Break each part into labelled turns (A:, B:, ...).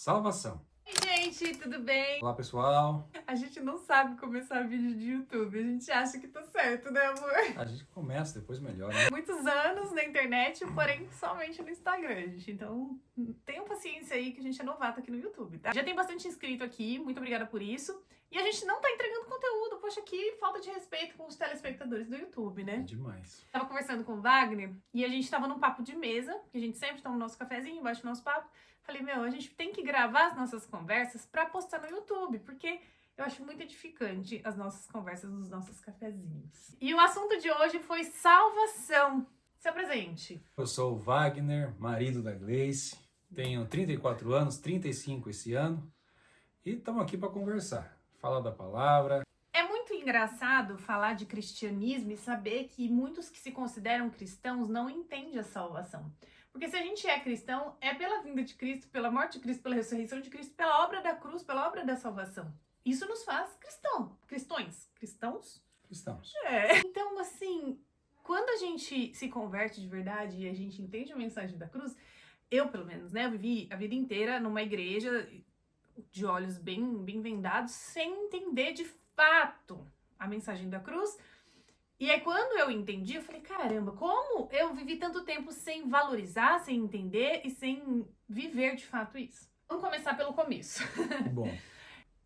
A: salvação.
B: Oi, gente, tudo bem?
A: Olá, pessoal.
B: A gente não sabe começar vídeo de YouTube, a gente acha que tá certo, né, amor?
A: A gente começa, depois melhora, né?
B: Muitos anos na internet, porém somente no Instagram, gente. Então, tenham paciência aí que a gente é novato aqui no YouTube, tá? Já tem bastante inscrito aqui, muito obrigada por isso. E a gente não tá entregando conteúdo, poxa, que falta de respeito com os telespectadores do YouTube,
A: É
B: né?
A: demais.
B: Tava conversando com o Wagner e a gente tava num papo de mesa, que a gente sempre toma o nosso cafezinho, bate o nosso papo. Falei, a gente tem que gravar as nossas conversas pra postar no YouTube, porque eu acho muito edificante as nossas conversas nos nossos cafezinhos. E o assunto de hoje foi salvação. Se apresente.
A: Eu sou o Wagner, marido da Gleice. Tenho 34 anos, 35 esse ano. E estamos aqui para conversar, falar da palavra.
B: É muito engraçado falar de cristianismo e saber que muitos que se consideram cristãos não entendem a salvação. Porque se a gente é cristão, é pela vinda de Cristo, pela morte de Cristo, pela ressurreição de Cristo, pela obra da cruz, pela obra da salvação. Isso nos faz cristãos.
A: Cristãos.
B: Então, assim, quando a gente se converte de verdade e a gente entende a mensagem da cruz, eu, pelo menos, né, eu vivi a vida inteira numa igreja de olhos bem vendados, sem entender de fato a mensagem da cruz. E aí, quando eu entendi, eu falei, caramba, como eu vivi tanto tempo sem valorizar, sem entender e sem viver de fato isso? Vamos começar pelo começo.
A: Bom,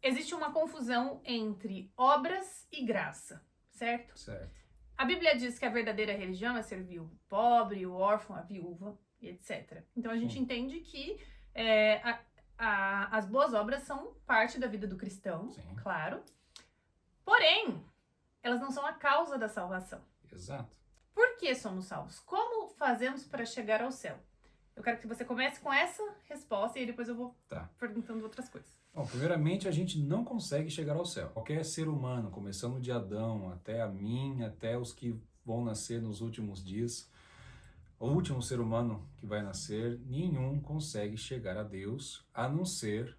B: Existe uma confusão entre obras e graça, certo?
A: certo.
B: A Bíblia diz que a verdadeira religião é servir o pobre, o órfão, a viúva, e etc. Então a gente entende que as boas obras são parte da vida do cristão,
A: Sim.
B: claro. Porém, elas não são a causa da salvação.
A: Exato.
B: Por que somos salvos? Como fazemos para chegar ao céu? Eu quero que você comece com essa resposta e aí depois eu vou perguntando outras coisas.
A: Bom, primeiramente, a gente não consegue chegar ao céu. Qualquer ser humano, começando de Adão até a mim, até os que vão nascer nos últimos dias, o último ser humano que vai nascer, nenhum consegue chegar a Deus a não ser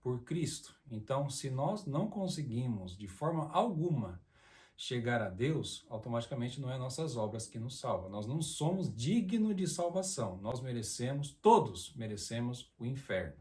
A: por Cristo. Então, se nós não conseguimos de forma alguma chegar a Deus, automaticamente não é nossas obras que nos salvam. Nós não somos dignos de salvação. Nós todos merecemos o inferno.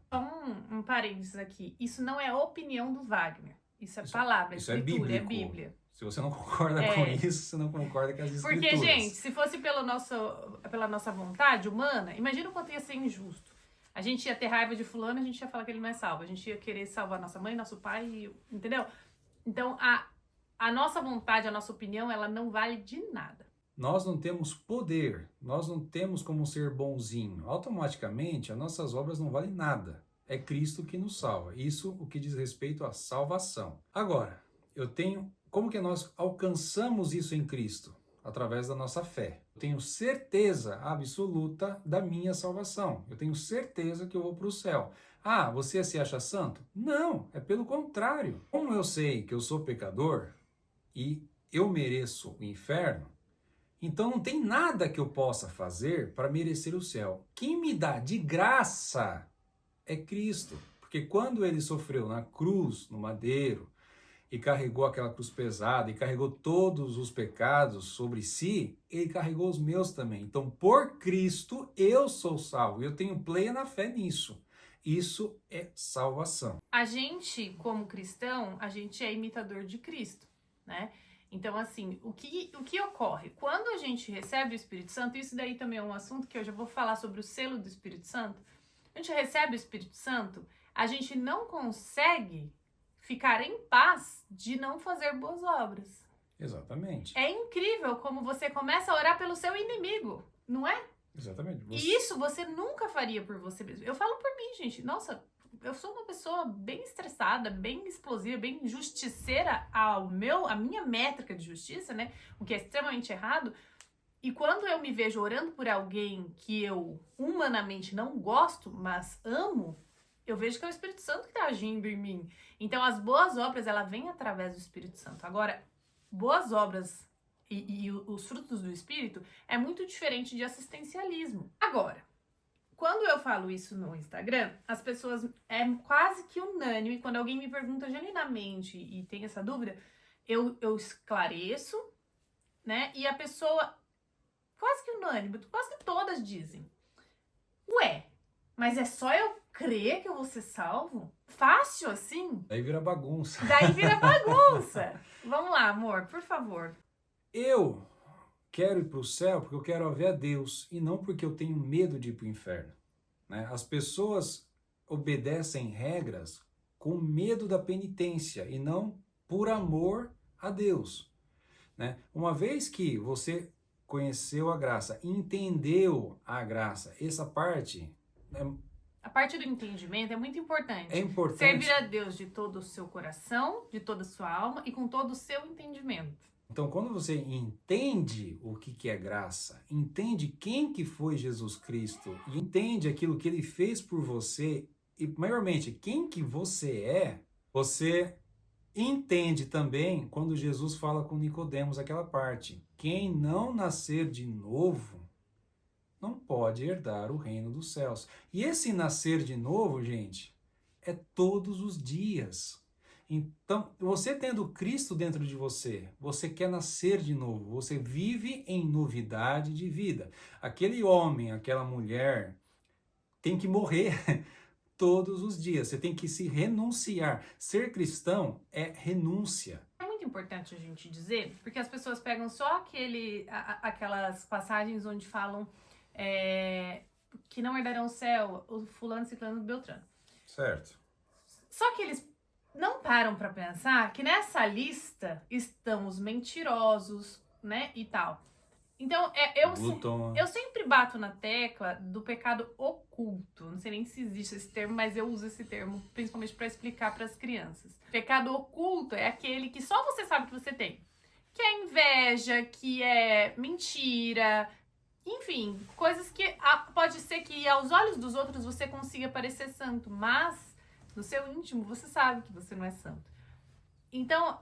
B: Um parênteses aqui. Isso não é opinião do Wagner. Isso é palavra,
A: isso é
B: escritura, é
A: bíblico.
B: Bíblia.
A: Se você não concorda com isso, você não concorda com as escrituras.
B: Porque, gente, se fosse pela nossa vontade humana, imagina o quanto ia ser injusto. A gente ia ter raiva de fulano, a gente ia falar que ele não é salvo. A gente ia querer salvar nossa mãe, nosso pai, entendeu? Então, a nossa vontade, a nossa opinião, ela não vale de nada.
A: Nós não temos poder, nós não temos como ser bonzinho. Automaticamente, as nossas obras não valem nada. É Cristo que nos salva. Isso o que diz respeito à salvação. Agora, como que nós alcançamos isso em Cristo? Através da nossa fé. Eu tenho certeza absoluta da minha salvação. Eu tenho certeza que eu vou para o céu. Ah, você se acha santo? Não, é pelo contrário. Como eu sei que eu sou pecador e eu mereço o inferno, então não tem nada que eu possa fazer para merecer o céu. Quem me dá de graça é Cristo. Porque quando ele sofreu na cruz, no madeiro, e carregou aquela cruz pesada, e carregou todos os pecados sobre si, ele carregou os meus também. Então, por Cristo, eu sou salvo. Eu tenho plena fé nisso. Isso é salvação.
B: A gente, como cristão, a gente é imitador de Cristo, né? Então, assim, o que ocorre? Quando a gente recebe o Espírito Santo, isso daí também é um assunto que eu já vou falar sobre o selo do Espírito Santo. A gente recebe o Espírito Santo, a gente não consegue ficar em paz de não fazer boas obras.
A: Exatamente.
B: É incrível como você começa a orar pelo seu inimigo, não é?
A: Exatamente.
B: E isso você nunca faria por você mesmo. Eu falo por mim, gente. Nossa, eu sou uma pessoa bem estressada, bem explosiva, bem justiceira a minha métrica de justiça, né? O que é extremamente errado. E quando eu me vejo orando por alguém que eu humanamente não gosto, mas amo, eu vejo que é o Espírito Santo que está agindo em mim. Então, as boas obras, ela vem através do Espírito Santo. Agora, boas obras e os frutos do Espírito é muito diferente de assistencialismo. Agora, quando eu falo isso no Instagram, as pessoas, é quase que unânime, quando alguém me pergunta genuinamente e tem essa dúvida, eu esclareço, né? E a pessoa, quase que unânime, quase que todas dizem, ué, mas é só eu crer que eu vou ser salvo? Fácil assim?
A: Daí vira bagunça.
B: Daí vira bagunça. Vamos lá, amor, por favor.
A: Eu quero ir para o céu porque eu quero ver a Deus e não porque eu tenho medo de ir para o inferno, né? As pessoas obedecem regras com medo da penitência e não por amor a Deus, né? Uma vez que você conheceu a graça, entendeu a graça, essa parte
B: A parte do entendimento é muito importante.
A: é importante.
B: Servir a Deus de todo o seu coração, de toda a sua alma e com todo o seu entendimento.
A: Então, quando você entende o que é graça, entende quem que foi Jesus Cristo e entende aquilo que ele fez por você e, maiormente, quem que você entende também quando Jesus fala com Nicodemos aquela parte. Quem não nascer de novo não pode herdar o reino dos céus. E esse nascer de novo, gente, é todos os dias. Então, você tendo Cristo dentro de você, você quer nascer de novo, você vive em novidade de vida. Aquele homem, aquela mulher tem que morrer todos os dias, você tem que se renunciar. Ser cristão é renúncia.
B: É muito importante a gente dizer, porque as pessoas pegam só aquelas passagens onde falam que não herdarão o céu, o fulano, ciclano, beltrano.
A: Certo.
B: Só que eles não param pra pensar que nessa lista estão os mentirosos, né, e tal. Então, eu sempre bato na tecla do pecado oculto. Não sei nem se existe esse termo, mas eu uso esse termo principalmente para explicar para as crianças. Pecado oculto é aquele que só você sabe que você tem. Que é inveja, que é mentira, enfim, coisas que pode ser que aos olhos dos outros você consiga parecer santo, mas no seu íntimo você sabe que você não é santo. Então,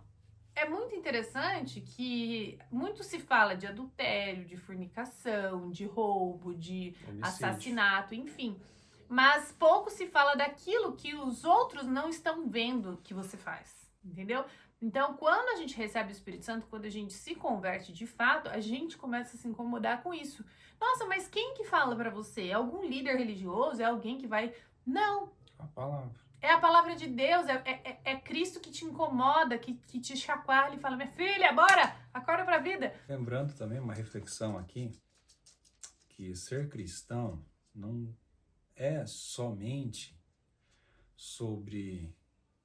B: é muito interessante que muito se fala de adultério, de fornicação, de roubo, de assassinato, enfim. Mas pouco se fala daquilo que os outros não estão vendo que você faz, entendeu? Então, quando a gente recebe o Espírito Santo, quando a gente se converte de fato, a gente começa a se incomodar com isso. Nossa, mas quem que fala pra você? É algum líder religioso? É alguém que vai... Não!
A: A palavra.
B: É a palavra de Deus, é Cristo que te incomoda, que te chacoalha e fala, minha filha, bora, acorda pra vida.
A: Lembrando também uma reflexão aqui, que ser cristão não é somente sobre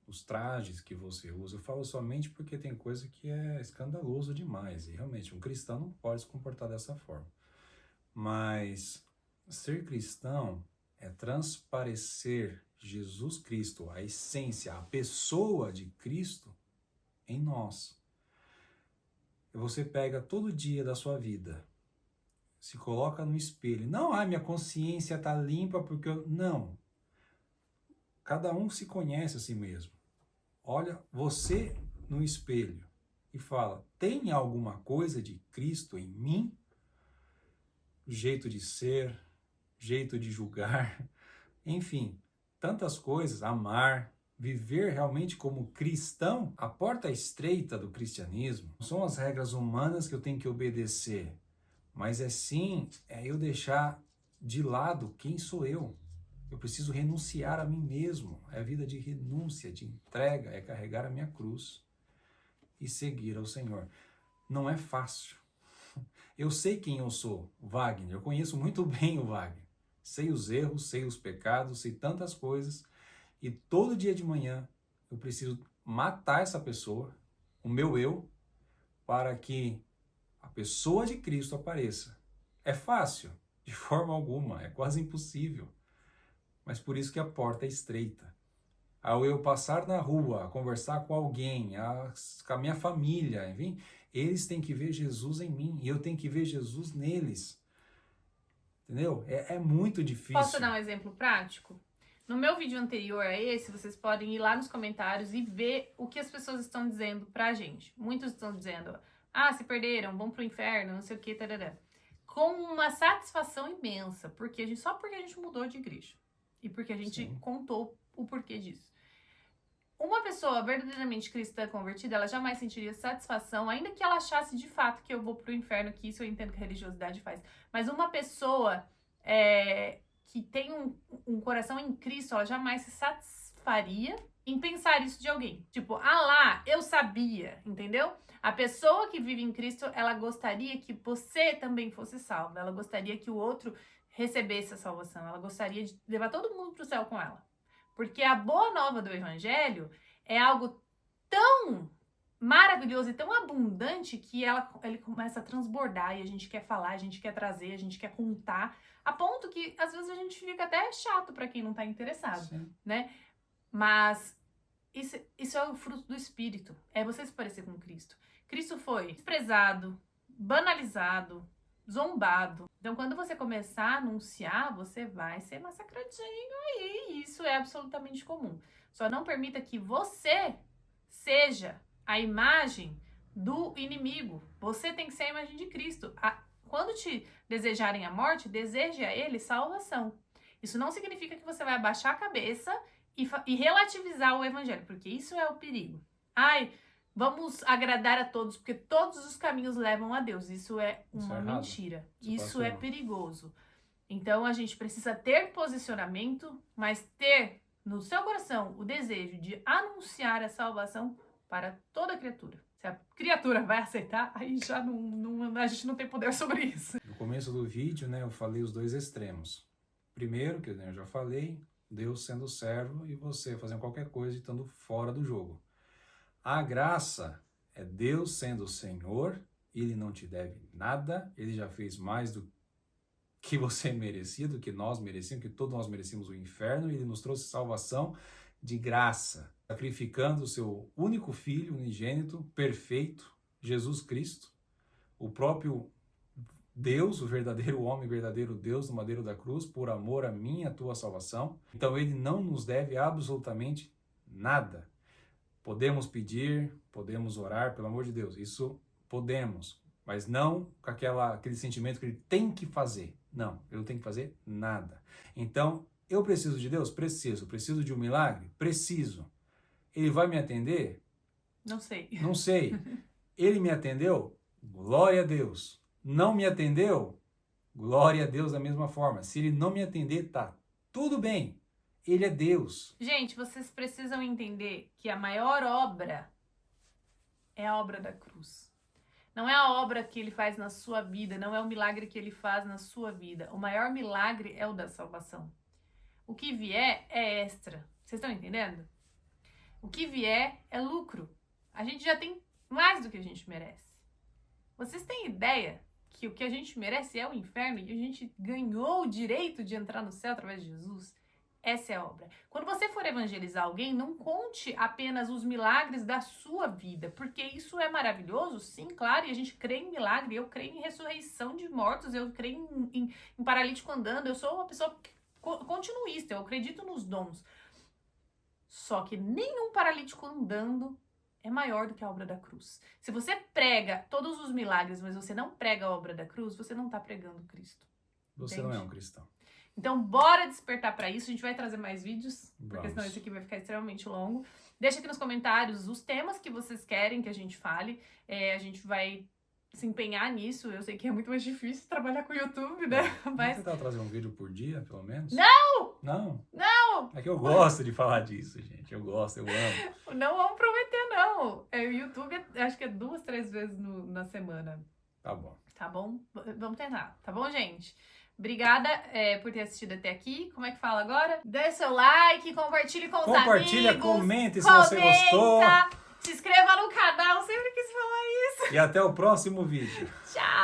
A: os trajes que você usa. Eu falo somente porque tem coisa que é escandaloso demais, e realmente um cristão não pode se comportar dessa forma. Mas ser cristão é transparecer Jesus Cristo, a essência, a pessoa de Cristo em nós. Você pega todo dia da sua vida, se coloca no espelho. Não, minha consciência está limpa porque eu... Não. Cada um se conhece a si mesmo. Olha você no espelho e fala, tem alguma coisa de Cristo em mim? Jeito de ser, jeito de julgar, enfim, tantas coisas, amar, viver realmente como cristão. A porta estreita do cristianismo não são as regras humanas que eu tenho que obedecer, mas é eu deixar de lado quem sou eu. Eu preciso renunciar a mim mesmo. É a vida de renúncia, de entrega, é carregar a minha cruz e seguir ao Senhor. Não é fácil. Eu sei quem eu sou, Wagner. Eu conheço muito bem o Wagner. Sei os erros, sei os pecados, sei tantas coisas. E todo dia de manhã eu preciso matar essa pessoa, o meu eu, para que a pessoa de Cristo apareça. É fácil? De forma alguma. É quase impossível. Mas por isso que a porta é estreita. Ao eu passar na rua, conversar com alguém, com a minha família, enfim, eles têm que ver Jesus em mim e eu tenho que ver Jesus neles. Entendeu? É muito difícil.
B: Posso dar um exemplo prático? No meu vídeo anterior a esse, vocês podem ir lá nos comentários e ver o que as pessoas estão dizendo pra gente. Muitos estão dizendo, se perderam, vão pro inferno, não sei o que, tarará. Com uma satisfação imensa, só porque a gente mudou de igreja. E porque a gente contou o porquê disso. Uma pessoa verdadeiramente cristã convertida, ela jamais sentiria satisfação, ainda que ela achasse de fato que eu vou pro inferno, que isso eu entendo que a religiosidade faz. Mas uma pessoa que tem um coração em Cristo, ela jamais se satisfaria em pensar isso de alguém. Tipo, ah lá, eu sabia, entendeu? A pessoa que vive em Cristo, ela gostaria que você também fosse salva. Ela gostaria que o outro recebesse a salvação. Ela gostaria de levar todo mundo para o céu com ela. Porque a boa nova do evangelho é algo tão maravilhoso e tão abundante que ele começa a transbordar e a gente quer falar, a gente quer trazer, a gente quer contar, a ponto que às vezes a gente fica até chato para quem não tá interessado,
A: Sim.
B: né? Mas isso é o fruto do Espírito, é você se parecer com Cristo. Cristo foi desprezado, banalizado, zombado. Então, quando você começar a anunciar, você vai ser massacradinho aí. E isso é absolutamente comum. Só não permita que você seja a imagem do inimigo. Você tem que ser a imagem de Cristo. Quando te desejarem a morte, deseje a ele salvação. Isso não significa que você vai abaixar a cabeça e relativizar o evangelho, porque isso é o perigo. Ai, vamos agradar a todos, porque todos os caminhos levam a Deus. Isso é uma mentira. Isso é perigoso. Então, a gente precisa ter posicionamento, mas ter no seu coração o desejo de anunciar a salvação para toda criatura. Se a criatura vai aceitar, aí já a gente não tem poder sobre isso.
A: No começo do vídeo, né, eu falei os dois extremos. Primeiro, que eu já falei, Deus sendo servo e você fazendo qualquer coisa e estando fora do jogo. A graça é Deus sendo o Senhor, Ele não te deve nada, Ele já fez mais do que você merecia, do que nós merecíamos, que todos nós merecíamos o inferno, e Ele nos trouxe salvação de graça, sacrificando o seu único filho, unigênito, perfeito, Jesus Cristo, o próprio Deus, o verdadeiro homem, o verdadeiro Deus no madeiro da cruz, por amor a mim e a tua salvação. Então Ele não nos deve absolutamente nada. Podemos pedir, podemos orar, pelo amor de Deus, isso podemos, mas não com aquele sentimento que Ele tem que fazer. Não, eu não tenho que fazer nada. Então, eu preciso de Deus? Preciso de um milagre? Preciso. Ele vai me atender?
B: Não sei.
A: Não sei. Ele me atendeu? Glória a Deus. Não me atendeu? Glória a Deus da mesma forma. Se Ele não me atender, tá tudo bem. Ele é Deus.
B: Gente, vocês precisam entender que a maior obra é a obra da cruz. Não é a obra que Ele faz na sua vida, não é o milagre que Ele faz na sua vida. O maior milagre é o da salvação. O que vier é extra. Vocês estão entendendo? O que vier é lucro. A gente já tem mais do que a gente merece. Vocês têm ideia que o que a gente merece é o inferno e a gente ganhou o direito de entrar no céu através de Jesus? Essa é a obra. Quando você for evangelizar alguém, não conte apenas os milagres da sua vida, porque isso é maravilhoso, sim, claro, e a gente crê em milagre, eu creio em ressurreição de mortos, eu creio em paralítico andando, eu sou uma pessoa continuista, eu acredito nos dons. Só que nenhum paralítico andando é maior do que a obra da cruz. Se você prega todos os milagres, mas você não prega a obra da cruz, você não está pregando Cristo.
A: Você
B: entende?
A: não é um cristão.
B: Então, bora despertar para isso. A gente vai trazer mais vídeos, porque
A: Vamos.
B: senão esse aqui vai ficar extremamente longo. Deixa aqui nos comentários os temas que vocês querem que a gente fale. A gente vai se empenhar nisso. Eu sei que é muito mais difícil trabalhar com o YouTube, né?
A: Vamos tentar trazer um vídeo por dia, pelo menos?
B: Não!
A: Não?
B: Não!
A: É que eu gosto de falar disso, gente. Eu gosto, eu amo.
B: Não vamos prometer, não. O YouTube, acho que é 2, 3 vezes na semana.
A: Tá bom.
B: Tá bom? Vamos tentar. Tá bom, gente? Obrigada por ter assistido até aqui. Como é que fala agora? Dê seu like, compartilhe com os amigos.
A: Compartilha, comente se você gostou.
B: Se inscreva no canal. Sempre quis falar isso.
A: E até o próximo vídeo.
B: Tchau.